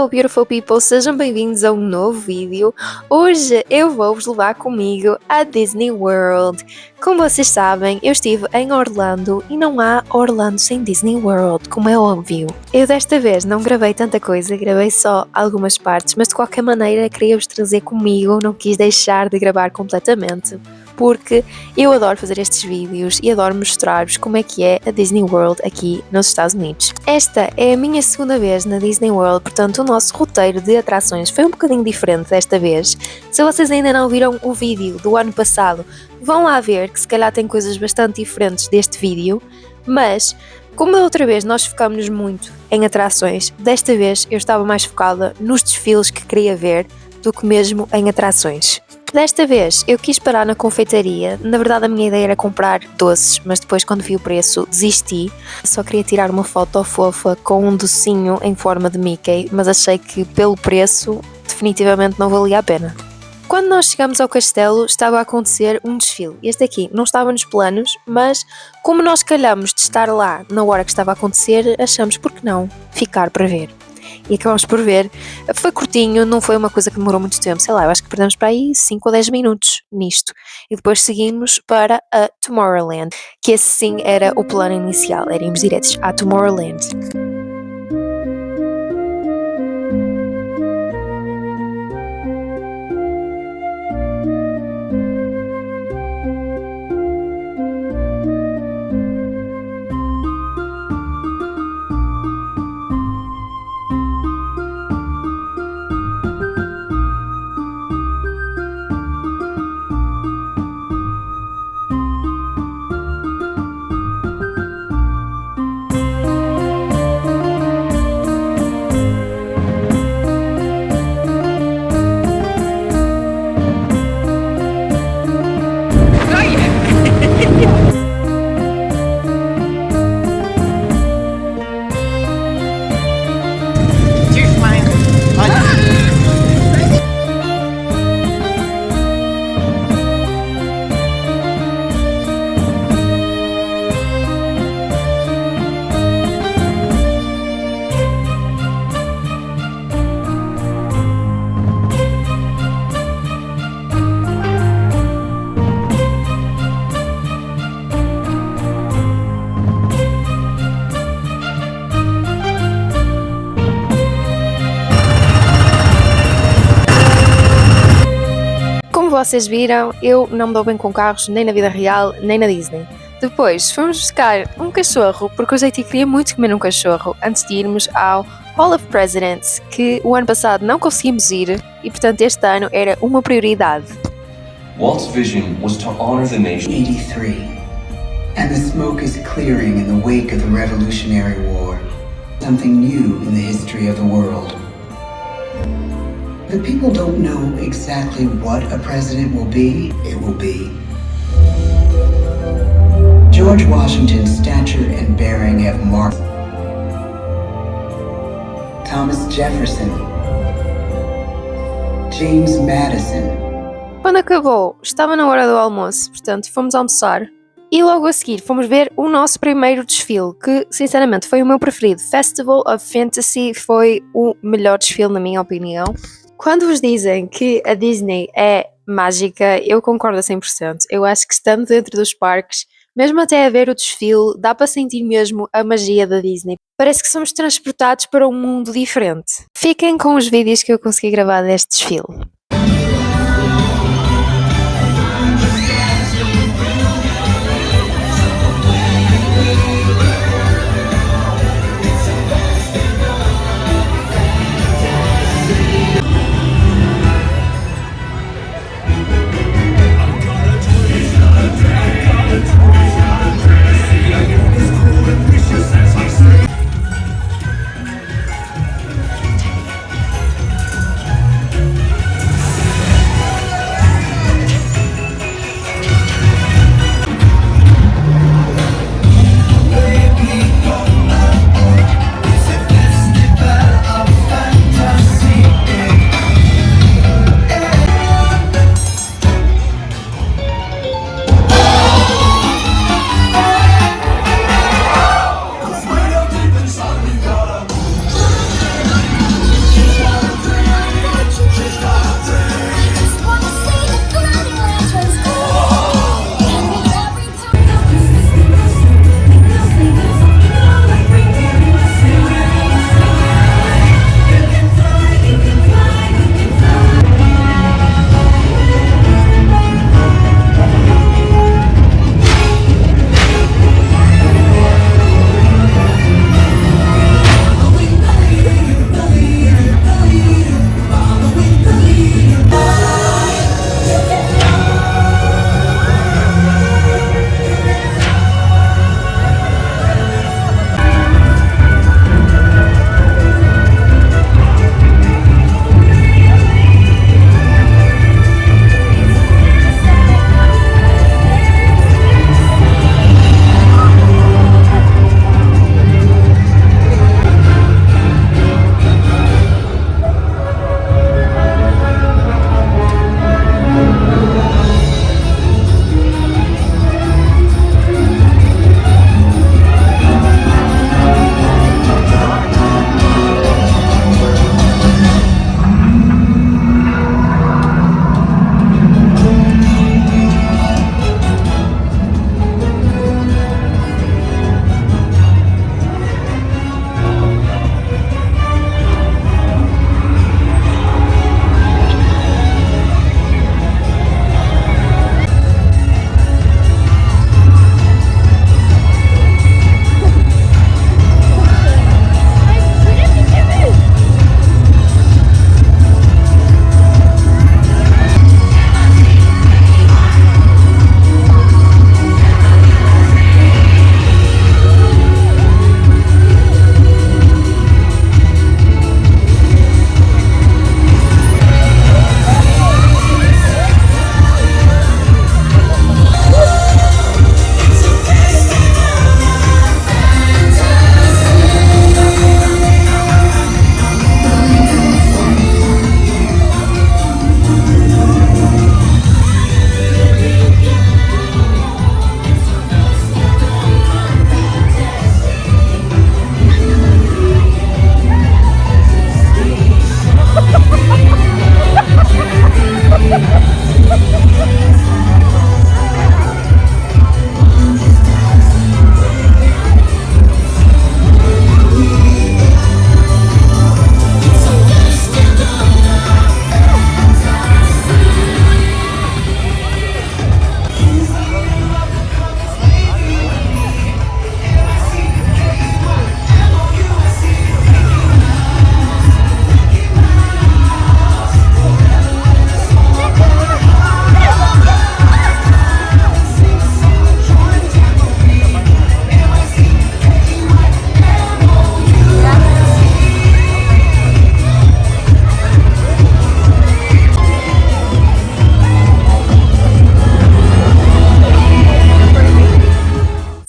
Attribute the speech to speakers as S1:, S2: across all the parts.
S1: Hello beautiful people, sejam bem-vindos a um novo vídeo. Hoje eu vou-vos levar comigo a Disney World. Como vocês sabem, eu estive em Orlando e não há Orlando sem Disney World, como é óbvio. Eu desta vez não gravei tanta coisa, gravei só algumas partes, mas de qualquer maneira queria-vos trazer comigo, não quis deixar de gravar completamente. Porque eu adoro fazer estes vídeos e adoro mostrar-vos como é que é a Disney World aqui nos Estados Unidos. Esta é a minha segunda vez na Disney World, portanto o nosso roteiro de atrações foi um bocadinho diferente desta vez. Se vocês ainda não viram o vídeo do ano passado, vão lá ver que se calhar tem coisas bastante diferentes deste vídeo, mas como da outra vez nós focámos-nos muito em atrações, desta vez eu estava mais focada nos desfiles que queria ver do que mesmo em atrações. Desta vez eu quis parar na confeitaria, na verdade a minha ideia era comprar doces, mas depois quando vi o preço desisti. Só queria tirar uma foto fofa com um docinho em forma de Mickey, mas achei que pelo preço definitivamente não valia a pena. Quando nós chegamos ao castelo estava a acontecer um desfile. Este aqui não estava nos planos, mas como nós calhamos de estar lá na hora que estava a acontecer, achamos por que não ficar para ver. E acabamos por ver, foi curtinho, não foi uma coisa que demorou muito tempo, sei lá, eu acho que perdemos para aí 5 ou 10 minutos nisto. E depois seguimos para a Tomorrowland, que esse sim era o plano inicial, irmos diretos à Tomorrowland. Como vocês viram, eu não me dou bem com carros nem na vida real, nem na Disney. Depois fomos buscar um cachorro, porque o Zeiti queria muito comer um cachorro antes de irmos ao Hall of Presidents, que o ano passado não conseguimos ir e portanto este ano era uma prioridade.
S2: Walt's vision was to honor the nation.
S3: 83, and the smoke is clearing in the wake of the Revolutionary War. Something new in the history of the world. The people don't know exactly what a president will be. It will be George Washington's stature and bearing have marked Thomas Jefferson, James Madison.
S1: Quando acabou, estava na hora do almoço, portanto fomos almoçar e logo a seguir fomos ver o nosso primeiro desfile, que sinceramente foi o meu preferido. Festival of Fantasy foi o melhor desfile na minha opinião. Quando vos dizem que a Disney é mágica, eu concordo a 100%. Eu acho que estando dentro dos parques, mesmo até a ver o desfile, dá para sentir mesmo a magia da Disney. Parece que somos transportados para um mundo diferente. Fiquem com os vídeos que eu consegui gravar deste desfile.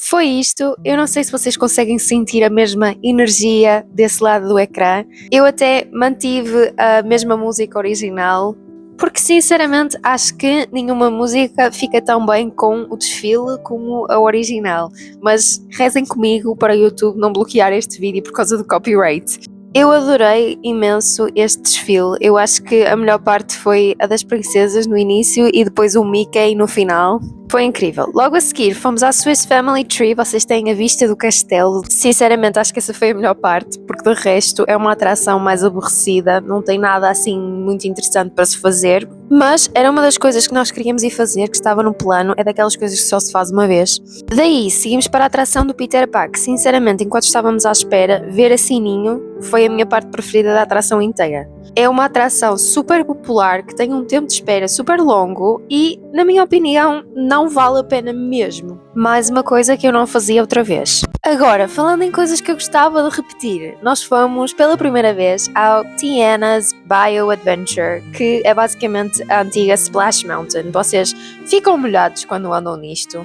S1: Foi isto, eu não sei se vocês conseguem sentir a mesma energia desse lado do ecrã. Eu até mantive a mesma música original, porque sinceramente acho que nenhuma música fica tão bem com o desfile como a original. Mas rezem comigo para o YouTube não bloquear este vídeo por causa do copyright. Eu adorei imenso este desfile, eu acho que a melhor parte foi a das princesas no início e depois o Mickey no final. Foi incrível. Logo a seguir fomos à Swiss Family Tree, vocês têm a vista do castelo. Sinceramente acho que essa foi a melhor parte, porque de resto é uma atração mais aborrecida, não tem nada assim muito interessante para se fazer. Mas era uma das coisas que nós queríamos ir fazer, que estava no plano, é daquelas coisas que só se faz uma vez. Daí seguimos para a atração do Peter Pan, que sinceramente enquanto estávamos à espera, ver a Sininho foi a minha parte preferida da atração inteira. É uma atração super popular, que tem um tempo de espera super longo e, na minha opinião, não vale a pena mesmo. Mais uma coisa que eu não fazia outra vez. Agora, falando em coisas que eu gostava de repetir, nós fomos pela primeira vez ao Tiana's Bio Adventure, que é basicamente a antiga Splash Mountain. Vocês ficam molhados quando andam nisto.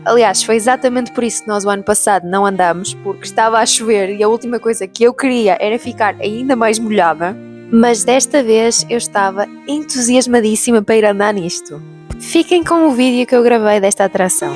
S1: Aliás, foi exatamente por isso que nós o ano passado não andamos, porque estava a chover e a última coisa que eu queria era ficar ainda mais molhada. Mas desta vez eu estava entusiasmadíssima para ir andar nisto. Fiquem com o vídeo que eu gravei desta atração.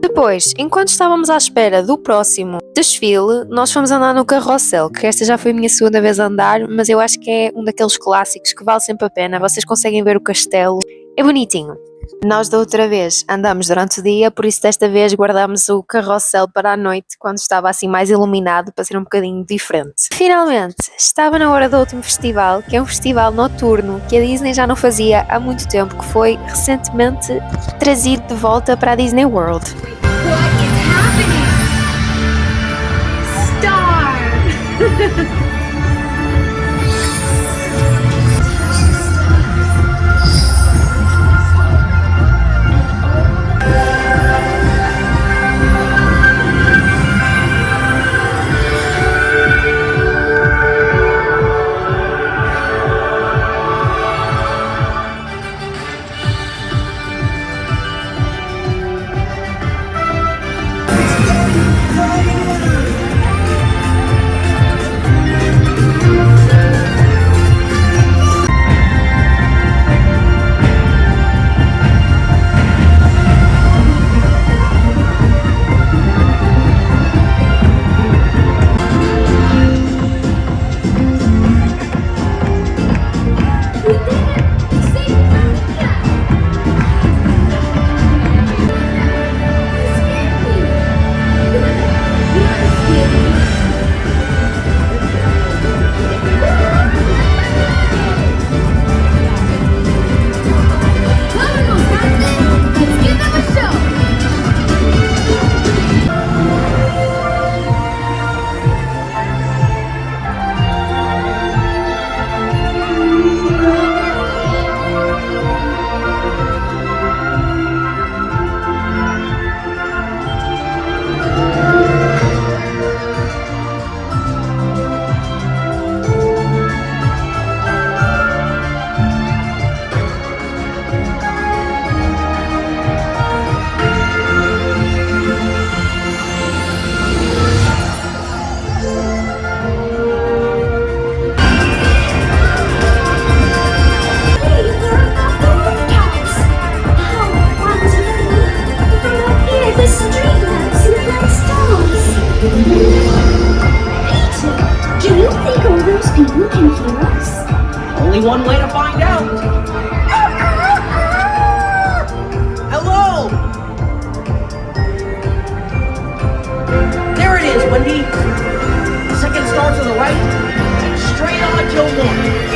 S1: Depois, enquanto estávamos à espera do próximo desfile, nós fomos andar no carrossel, que esta já foi a minha segunda vez a andar, mas eu acho que é um daqueles clássicos que vale sempre a pena. Vocês conseguem ver o castelo, é bonitinho. Nós da outra vez andamos durante o dia, por isso desta vez guardamos o carrossel para a noite, quando estava assim mais iluminado, para ser um bocadinho diferente. Finalmente, estava na hora do último festival, que é um festival noturno que a Disney já não fazia há muito tempo, que foi recentemente trazido de volta para a Disney World.
S4: What is happening? Star!
S5: only one way to find out. Hello? There it is, Wendy. Second star to the right, and straight on till one.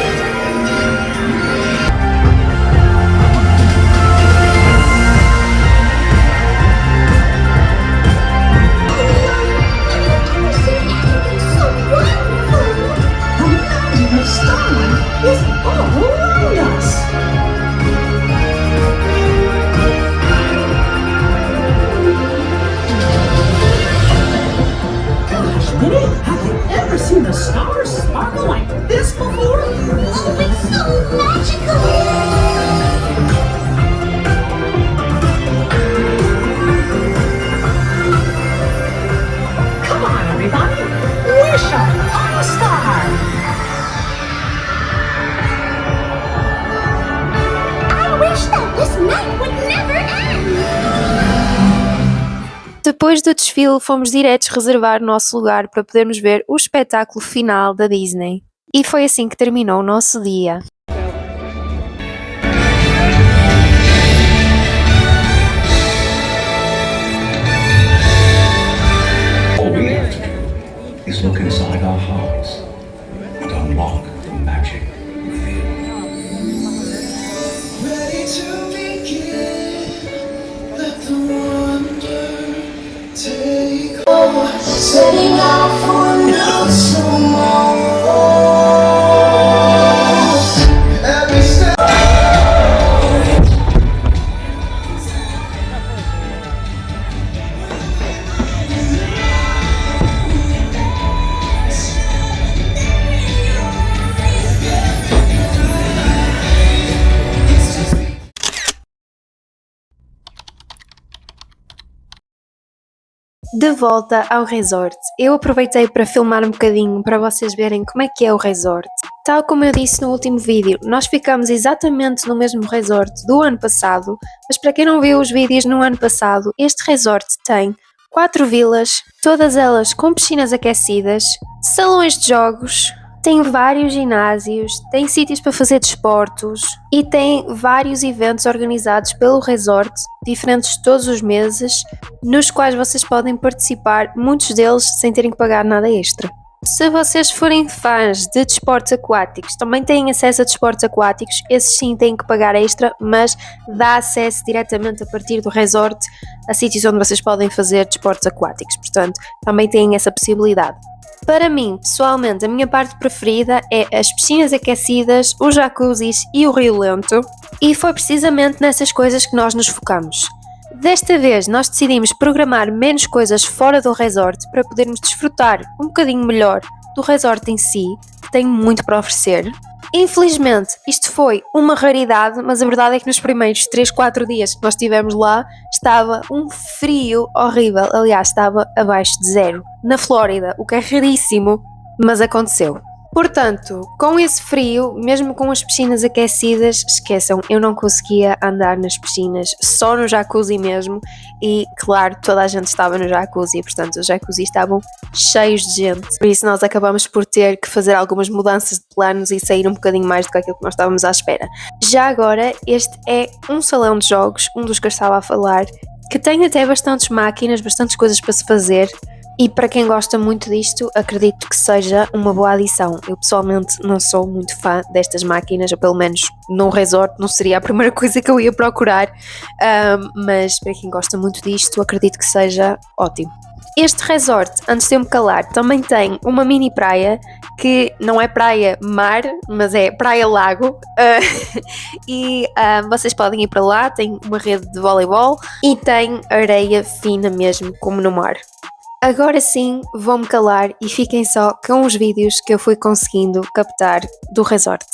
S5: The stars sparkle like this before?
S4: Oh, it's so magical!
S5: Come on, everybody! Wish upon a star!
S4: I wish that this night would never end!
S1: Depois do desfile, fomos diretos reservar o nosso lugar para podermos ver o espetáculo final da Disney. E foi assim que terminou o nosso dia.
S2: All we have to do is look inside our hearts and unlock the magic within.
S6: Ready to begin, let the wonder take over, setting out for a new tomorrow. Every step.
S1: De volta ao resort, eu aproveitei para filmar um bocadinho para vocês verem como é que é o resort. Tal como eu disse no último vídeo, nós ficamos exatamente no mesmo resort do ano passado, mas para quem não viu os vídeos no ano passado, este resort tem 4 vilas, todas elas com piscinas aquecidas, salões de jogos, tem vários ginásios, tem sítios para fazer desportos e tem vários eventos organizados pelo resort, diferentes todos os meses, nos quais vocês podem participar, muitos deles sem terem que pagar nada extra. Se vocês forem fãs de desportos aquáticos, também têm acesso a desportos aquáticos, esses sim têm que pagar extra, mas dá acesso diretamente a partir do resort a sítios onde vocês podem fazer desportos aquáticos, portanto também têm essa possibilidade. Para mim, pessoalmente, a minha parte preferida é as piscinas aquecidas, os jacuzzis e o rio lento, e foi precisamente nessas coisas que nós nos focamos. Desta vez nós decidimos programar menos coisas fora do resort para podermos desfrutar um bocadinho melhor do resort em si, que tem muito para oferecer. Infelizmente, isto foi uma raridade, mas a verdade é que nos primeiros 3-4 dias que nós estivemos lá, estava um frio horrível, aliás, estava abaixo de zero, na Flórida, o que é raríssimo, mas aconteceu. Portanto, com esse frio, mesmo com as piscinas aquecidas, esqueçam, eu não conseguia andar nas piscinas, só no jacuzzi mesmo, e claro, toda a gente estava no jacuzzi, portanto os jacuzzis estavam cheios de gente, por isso nós acabamos por ter que fazer algumas mudanças de planos e sair um bocadinho mais do que aquilo que nós estávamos à espera. Já agora, este é um salão de jogos, um dos que eu estava a falar, que tem até bastantes máquinas, bastantes coisas para se fazer. E para quem gosta muito disto, acredito que seja uma boa adição. Eu pessoalmente não sou muito fã destas máquinas, ou pelo menos num resort não seria a primeira coisa que eu ia procurar, mas para quem gosta muito disto, acredito que seja ótimo. Este resort, antes de eu me calar, também tem uma mini praia, que não é praia-mar, mas é praia-lago, e vocês podem ir para lá, tem uma rede de voleibol e tem areia fina mesmo, como no mar. Agora sim, vou-me calar e fiquem só com os vídeos que eu fui conseguindo captar do resort.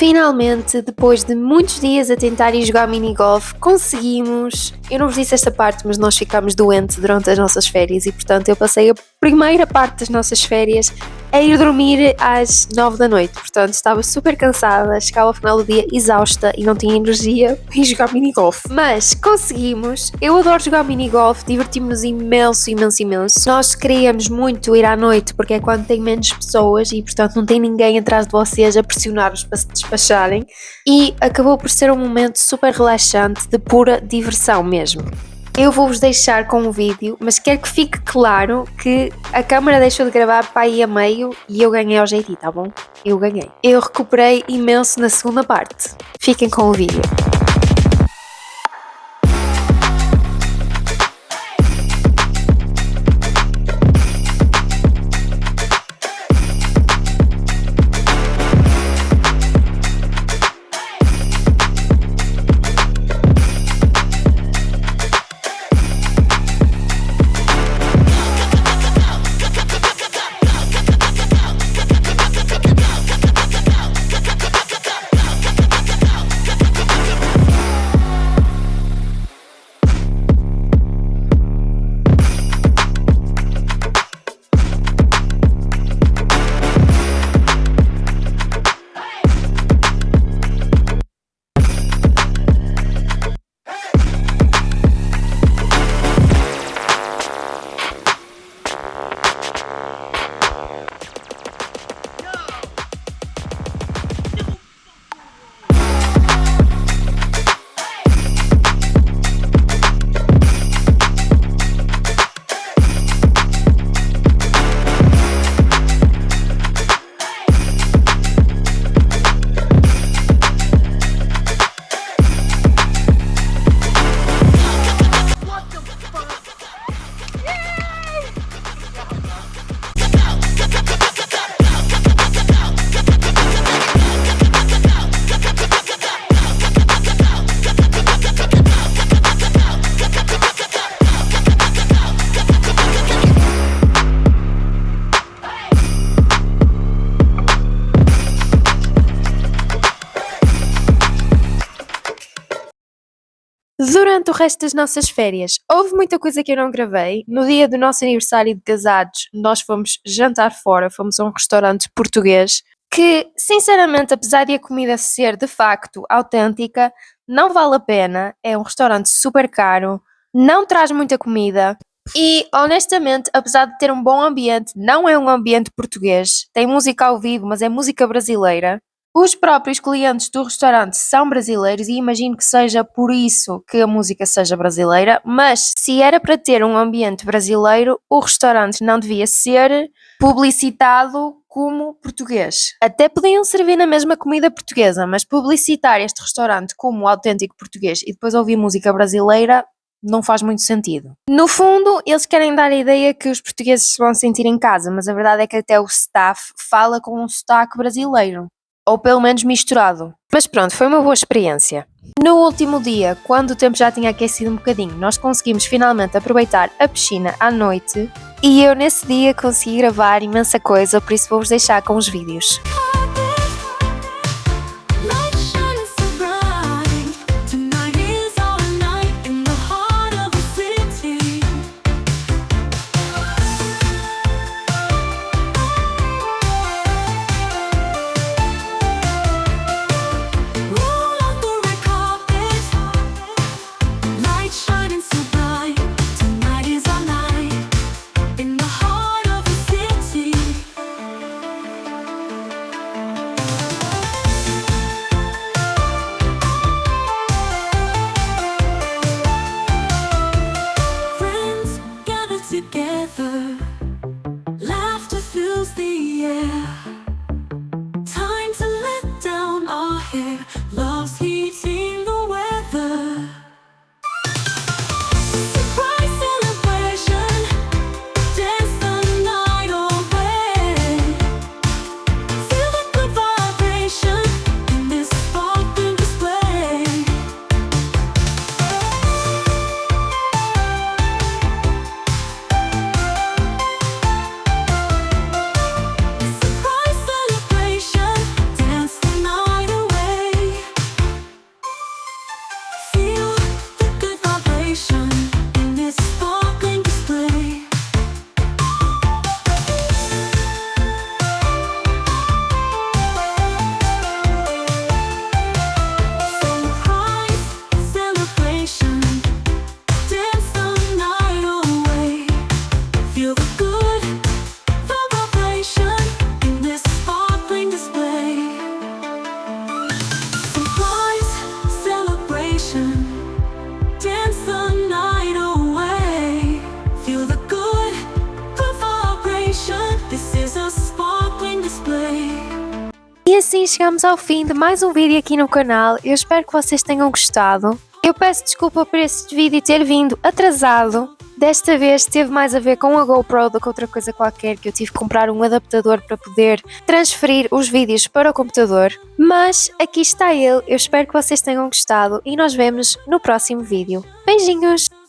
S1: Finalmente, depois de muitos dias a tentar ir jogar minigolf, conseguimos. Eu não vos disse esta parte, mas nós ficámos doentes durante as nossas férias e, portanto, eu passei a primeira parte das nossas férias a ir dormir às 9 da noite. Portanto, estava super cansada, chegava ao final do dia exausta e não tinha energia para ir jogar minigolf. Mas conseguimos. Eu adoro jogar minigolf, divertimos-nos imenso, imenso, imenso. Nós queríamos muito ir à noite porque é quando tem menos pessoas e, portanto, não tem ninguém atrás de vocês a pressionar-vos para se despacharem. E acabou por ser um momento super relaxante, de pura diversão mesmo. Eu vou-vos deixar com o vídeo, mas quero que fique claro que a câmera deixou de gravar para aí a meio e eu ganhei ao jeitinho, tá bom? Eu ganhei. Eu recuperei imenso na segunda parte. Fiquem com o vídeo. Durante o resto das nossas férias, houve muita coisa que eu não gravei. No dia do nosso aniversário de casados, nós fomos jantar fora, fomos a um restaurante português que, sinceramente, apesar de a comida ser de facto autêntica, não vale a pena. É um restaurante super caro, não traz muita comida e, honestamente, apesar de ter um bom ambiente, não é um ambiente português. Tem música ao vivo, mas é música brasileira. Os próprios clientes do restaurante são brasileiros e imagino que seja por isso que a música seja brasileira, mas se era para ter um ambiente brasileiro, o restaurante não devia ser publicitado como português. Até podiam servir na mesma comida portuguesa, mas publicitar este restaurante como autêntico português e depois ouvir música brasileira não faz muito sentido. No fundo, eles querem dar a ideia que os portugueses se vão sentir em casa, mas a verdade é que até o staff fala com um sotaque brasileiro. Ou pelo menos misturado. Mas pronto, foi uma boa experiência. No último dia, quando o tempo já tinha aquecido um bocadinho, nós conseguimos finalmente aproveitar a piscina à noite e eu nesse dia consegui gravar imensa coisa, por isso vou-vos deixar com os vídeos.
S6: Surprise celebration, dance the night away.
S1: assim chegamos ao fim de mais um vídeo aqui no canal. Eu espero que vocês tenham gostado. Eu peço desculpa por este vídeo ter vindo atrasado. Desta vez teve mais a ver com a GoPro do que outra coisa qualquer, que eu tive que comprar um adaptador para poder transferir os vídeos para o computador. Mas aqui está ele, eu espero que vocês tenham gostado e nós vemos no próximo vídeo. Beijinhos!